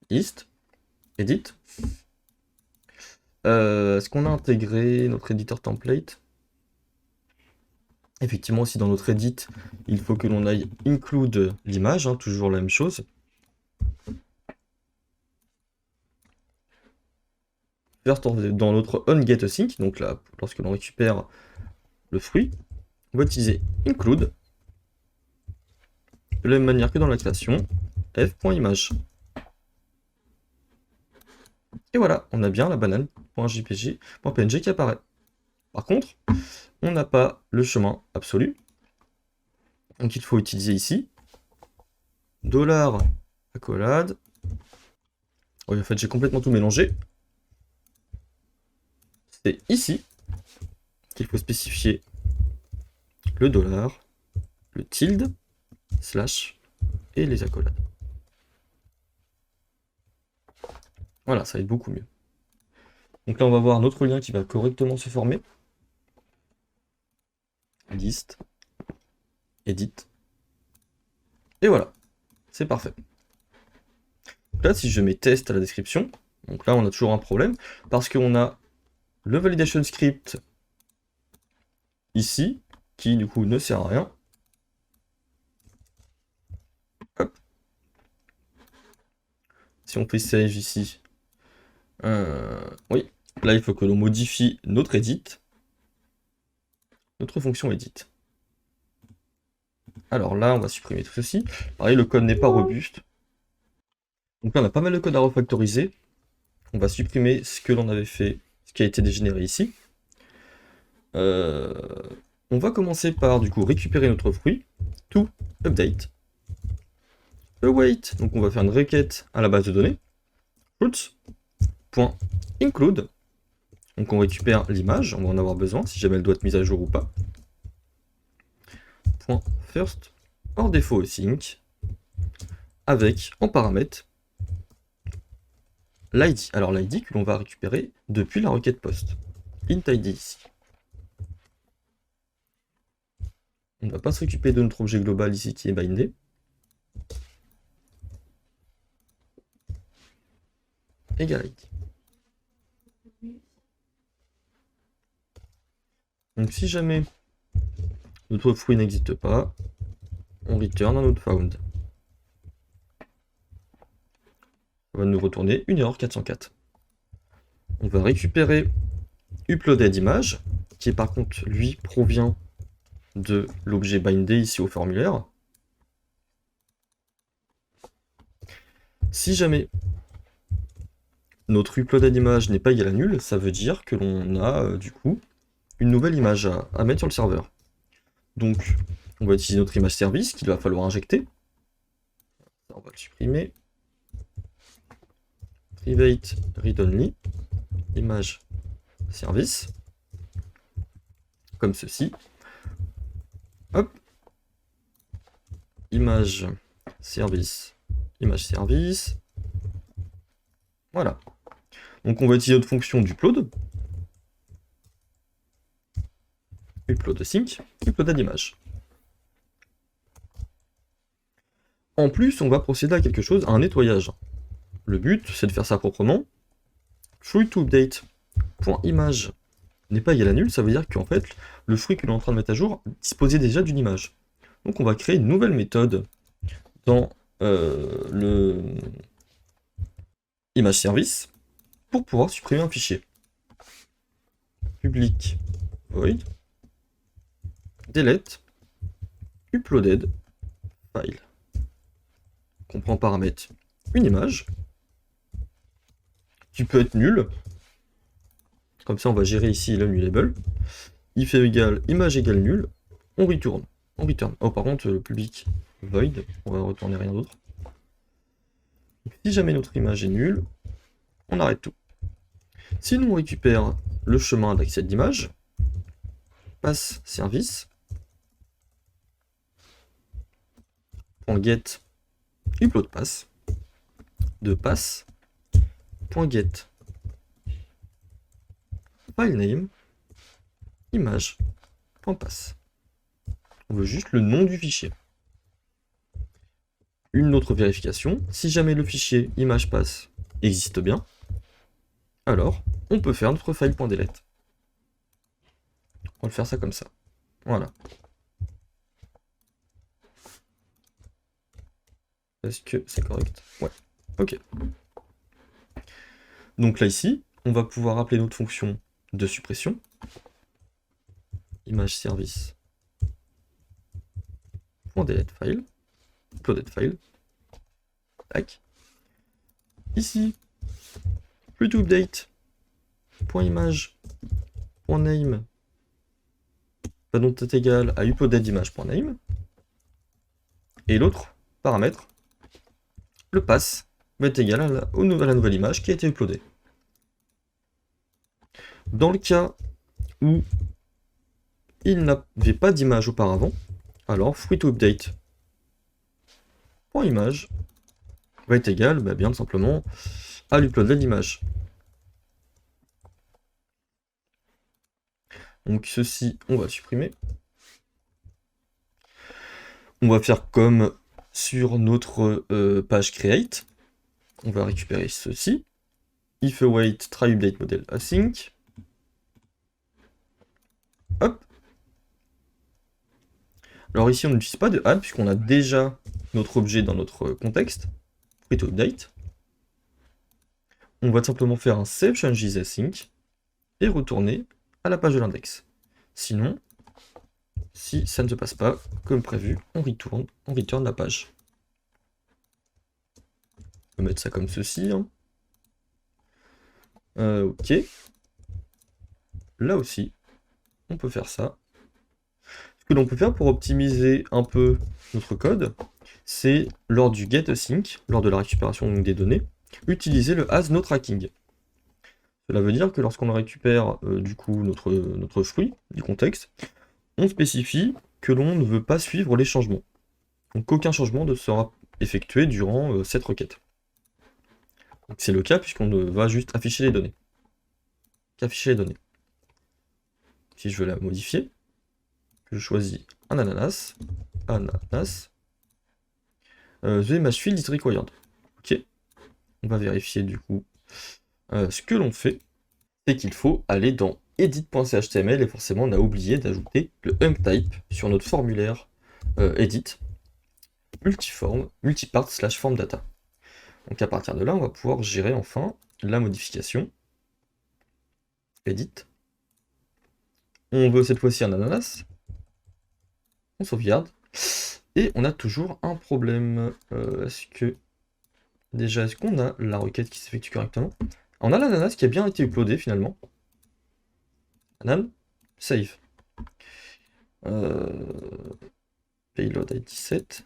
List, edit. Est-ce qu'on a intégré notre éditeur template? Effectivement, aussi dans notre edit, il faut que l'on aille include l'image, hein, toujours la même chose. Dans notre onGetAsync, donc là, lorsque l'on récupère le fruit, on va utiliser include de la même manière que dans la création, f.image. Et voilà, on a bien la banane.jpg.png qui apparaît. Par contre, on n'a pas le chemin absolu. Donc il faut utiliser ici $accolade. Oui, en fait, j'ai complètement tout mélangé. C'est ici qu'il faut spécifier le $, le tilde, slash et les accolades. Voilà, ça va être beaucoup mieux. Donc là, on va voir notre lien qui va correctement se former. Liste, edit. Et voilà, c'est parfait. Donc là, si je mets test à la description, donc là, on a toujours un problème parce qu'on a le validation script ici, qui du coup ne sert à rien. Hop. Si on fait save ici, oui, là il faut que l'on modifie notre edit, notre fonction edit. Alors là, on va supprimer tout ceci. Pareil, le code n'est pas robuste. Donc là, on a pas mal de code à refactoriser. On va supprimer ce que l'on avait fait, ce qui a été dégénéré ici. On va commencer par du coup récupérer notre fruit, to update, await, donc on va faire une requête à la base de données, fruits.include, donc on récupère l'image, on va en avoir besoin si jamais elle doit être mise à jour ou pas, .first, hors défaut sync, avec en paramètre l'ID, alors l'ID que l'on va récupérer depuis la requête post, int ID ici. On ne va pas s'occuper de notre objet global ici qui est bindé. Égal ID. Donc si jamais notre fruit n'existe pas, on return un not found. Ça va nous retourner une erreur 404. On va récupérer uploaded image, qui par contre lui provient de l'objet bindé ici au formulaire. Si jamais notre uploaded image n'est pas égal à nul, ça veut dire que l'on a du coup une nouvelle image à mettre sur le serveur. Donc on va utiliser notre image service qu'il va falloir injecter. On va le supprimer. Private read only, image service, comme ceci. Hop, image service, image service. Voilà. Donc on va utiliser notre fonction d'upload. Upload sync, uploaded image. En plus, on va procéder à quelque chose, à un nettoyage. Le but, c'est de faire ça proprement. Fruit to update.image n'est pas égal à nul, ça veut dire qu'en fait, le fruit que l'on est en train de mettre à jour disposait déjà d'une image. Donc on va créer une nouvelle méthode dans le image service pour pouvoir supprimer un fichier. Public void delete uploaded file. On prend en paramètre une image qui peut être nulle. Comme ça, on va gérer ici le nullable. If égal image égale nul, on retourne. Oh, par contre, le public void, on va retourner rien d'autre. Si jamais notre image est nulle, on arrête tout. Si nous on récupère le chemin d'accès d'image, pass service, .get upload pass, de pass, .get file name, image, .pass. On veut juste le nom du fichier. Une autre vérification, si jamais le fichier image.pass existe bien, alors on peut faire notre file.delete. On va faire ça comme ça. Voilà. Est-ce que c'est correct? Ouais. Ok. Donc là ici, on va pouvoir appeler notre fonction de suppression. Image service. .delete file. Uploaded file. Tac. Ici, fruit to update. .image. .name. Va donc être égal à uploaded image.name. Et l'autre paramètre, le pass, va être égal à la nouvelle image qui a été uploadée. Dans le cas où il n'avait pas d'image auparavant, alors fruit to update .image va être égal bien simplement à l'upload d'image. Donc ceci, on va le supprimer. On va faire comme sur notre page create. On va récupérer ceci. If await try update model async. Hop. Alors ici, on n'utilise pas de add puisqu'on a déjà notre objet dans notre contexte. Fruit to update. On va simplement faire un save changes async et retourner à la page de l'index. Sinon, si ça ne se passe pas comme prévu, on return la page. On peut mettre ça comme ceci. Hein. Ok. Là aussi, on peut faire ça. Ce que l'on peut faire pour optimiser un peu notre code, c'est lors du getAsync, lors de la récupération donc, des données, utiliser le asNoTracking. Cela veut dire que lorsqu'on récupère du coup notre fruit du contexte, on spécifie que l'on ne veut pas suivre les changements. Donc aucun changement ne sera effectué durant cette requête. C'est le cas puisqu'on va juste afficher les données. Afficher les données. Si je veux la modifier, je choisis un ananas, the image field is required. Ok. On va vérifier du coup ce que l'on fait, c'est qu'il faut aller dans edit.chtml et forcément on a oublié d'ajouter le type sur notre formulaire edit multipart/form data. Donc à partir de là, on va pouvoir gérer enfin la modification. Edit. On veut cette fois-ci un ananas. On sauvegarde. Et on a toujours un problème. Est-ce qu'on a la requête qui s'effectue correctement? On a l'ananas qui a bien été uploadé finalement. Anan, save. Payload ID 7.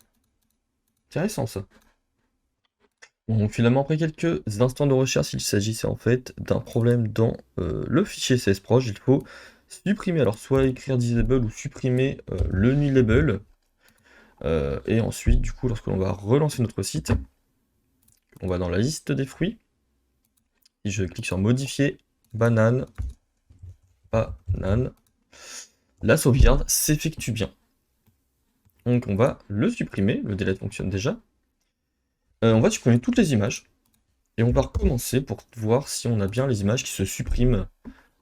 Intéressant ça. Bon, finalement, après quelques instants de recherche, il s'agissait en fait d'un problème dans le fichier CSProj. Il faut supprimer, alors soit écrire disable ou supprimer le nullable. Et ensuite, du coup, lorsque l'on va relancer notre site, on va dans la liste des fruits. Si je clique sur modifier, banane, la sauvegarde s'effectue bien. Donc on va le supprimer, le delete fonctionne déjà. On va supprimer toutes les images. Et on va recommencer pour voir si on a bien les images qui se suppriment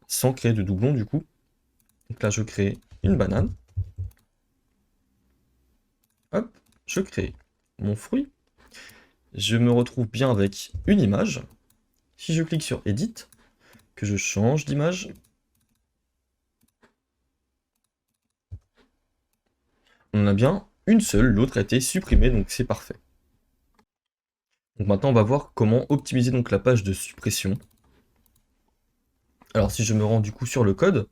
sans créer de doublons du coup. Donc là je crée une banane. Hop, je crée mon fruit. Je me retrouve bien avec une image. Si je clique sur Edit, que je change d'image, on en a bien une seule, l'autre a été supprimée, donc c'est parfait. Donc maintenant on va voir comment optimiser donc la page de suppression. Alors si je me rends du coup sur le code,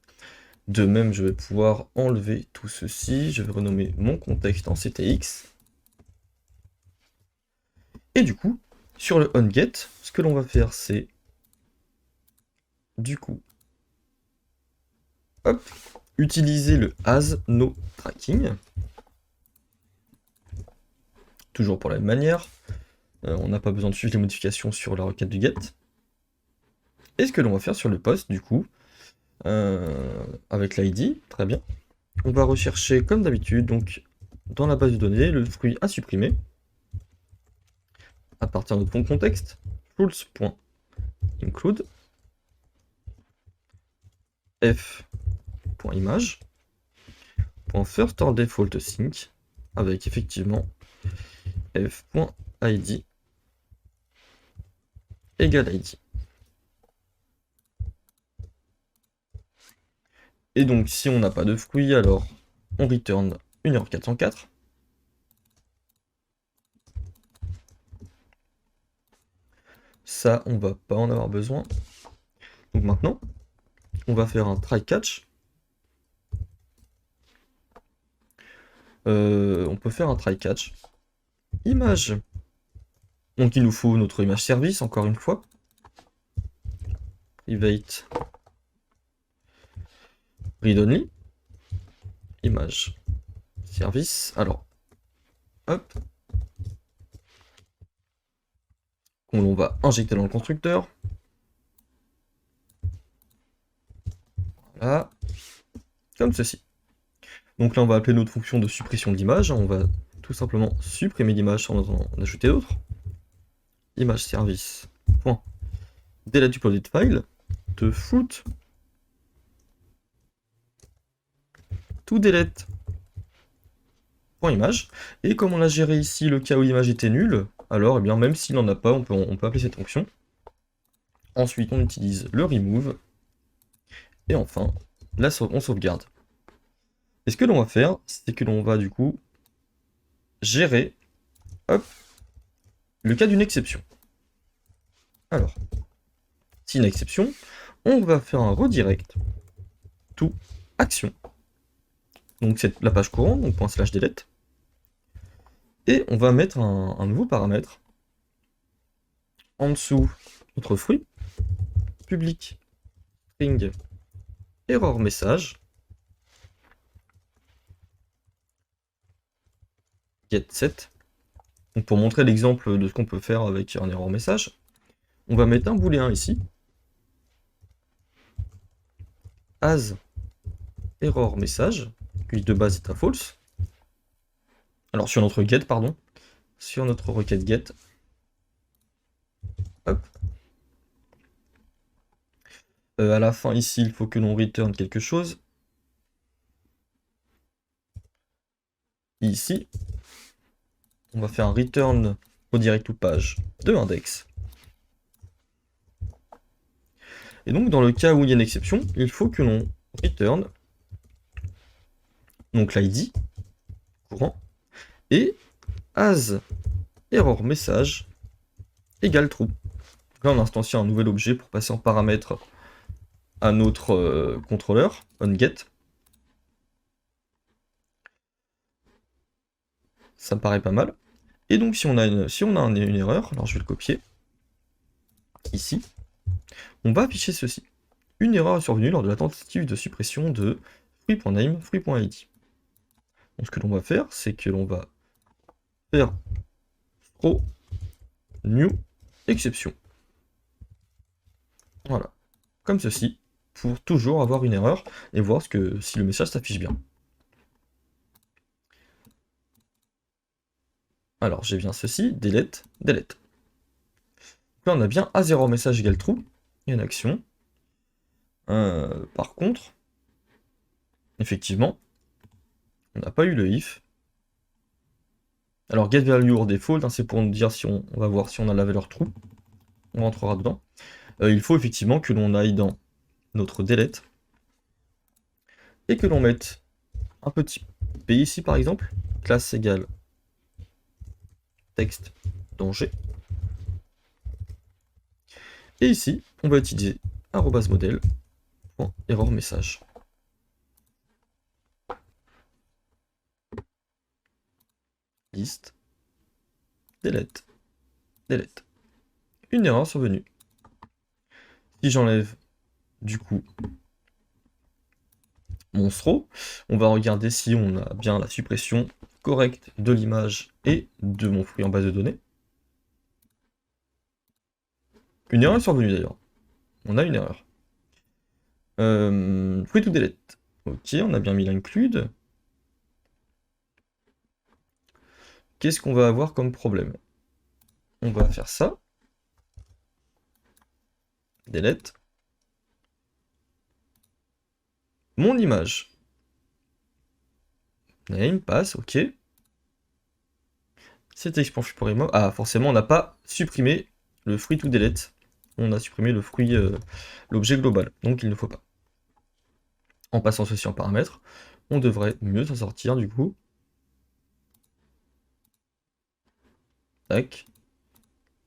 de même je vais pouvoir enlever tout ceci, je vais renommer mon contexte en CTX. Et du coup, sur le onGet, ce que l'on va faire c'est du coup hop, utiliser le asNoTracking. Toujours pour la même manière. On n'a pas besoin de suivre les modifications sur la requête du get. Et ce que l'on va faire sur le post, du coup, avec l'ID, très bien. On va rechercher comme d'habitude, donc dans la base de données, le fruit à supprimer. À partir de notre contexte, fruits.include f.image .firstOrDefaultSync avec effectivement f.id égale id. Et donc si on n'a pas de fruit, alors on return une erreur 404. Ça, on va pas en avoir besoin. Donc maintenant, on va faire un try catch. On peut faire un try catch. Image. Donc il nous faut notre image service, encore une fois. Private. Read only. Image. Service. Alors, hop. On va injecter dans le constructeur. Voilà. Comme ceci. Donc là, on va appeler notre fonction de suppression d'image. On va tout simplement supprimer l'image sans en ajouter d'autres. Image service. Delete uploaded file de fruit to delete .image. Et comme on a géré ici le cas où l'image était nulle, alors eh bien, même s'il n'en a pas, on peut appeler cette fonction. Ensuite, on utilise le remove. Et enfin, là, on sauvegarde. Et ce que l'on va faire, c'est que l'on va du coup gérer hop, le cas d'une exception. Alors, si une exception, on va faire un redirect to action. Donc c'est la page courante, donc ./delete. Et on va mettre un nouveau paramètre en dessous notre fruit, public string error message get set. Donc pour montrer l'exemple de ce qu'on peut faire avec un error message, on va mettre un booléen ici, as error message, qui de base est un false. Alors sur notre get, pardon, sur notre requête get, hop. À la fin ici, il faut que l'on return quelque chose. Ici, on va faire un return au direct ou page de index. Et donc dans le cas où il y a une exception, il faut que l'on return donc l'id courant et as error message égale true. Donc là on instancie un nouvel objet pour passer en paramètre à notre contrôleur onGet. Ça me paraît pas mal. Et donc si on a une erreur, alors je vais le copier ici, on va afficher ceci. Une erreur est survenue lors de la tentative de suppression de fruit.name, fruit.id. Donc ce que l'on va faire, c'est que l'on va faire throw new exception. Voilà, comme ceci, pour toujours avoir une erreur et voir si le message s'affiche bien. Alors j'ai bien ceci, delete, delete. Donc là on a bien as0 message égale true, il y a une action. Par contre, effectivement, on n'a pas eu le if. Alors getValue or default, hein, c'est pour nous dire si on va voir si on a la valeur true. On rentrera dedans. Il faut effectivement que l'on aille dans notre delete et que l'on mette un petit p ici par exemple, classe égale texte danger. Et ici, on va utiliser @model.error message. List, delete, delete. Une erreur survenue. Si j'enlève du coup mon throw, on va regarder si on a bien la suppression correcte de l'image et de mon fruit en base de données. Une erreur est survenue d'ailleurs. On a une erreur. Fruit to delete. Ok, on a bien mis l'include. Qu'est-ce qu'on va avoir comme problème? On va faire ça. Delete. Mon image. Name, passe, ok. Cette expansion pour remove. Ah, forcément, on n'a pas supprimé le fruit to delete. On a supprimé le fruit, l'objet global. Donc il ne faut pas. En passant ceci en paramètres, on devrait mieux s'en sortir du coup. Tac.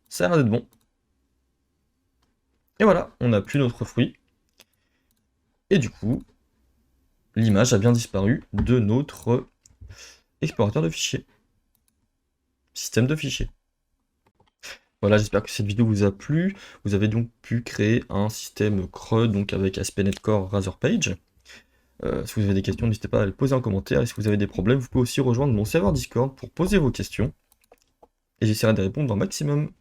Ça a l'air d'être bon. Et voilà, on n'a plus notre fruit. Et du coup, l'image a bien disparu de notre explorateur de fichiers. Système de fichiers. Voilà, j'espère que cette vidéo vous a plu. Vous avez donc pu créer un système CRUD, donc avec ASP.NET Core Razor Page. Si vous avez des questions, n'hésitez pas à les poser en commentaire. Et si vous avez des problèmes, vous pouvez aussi rejoindre mon serveur Discord pour poser vos questions. Et j'essaierai de répondre au maximum.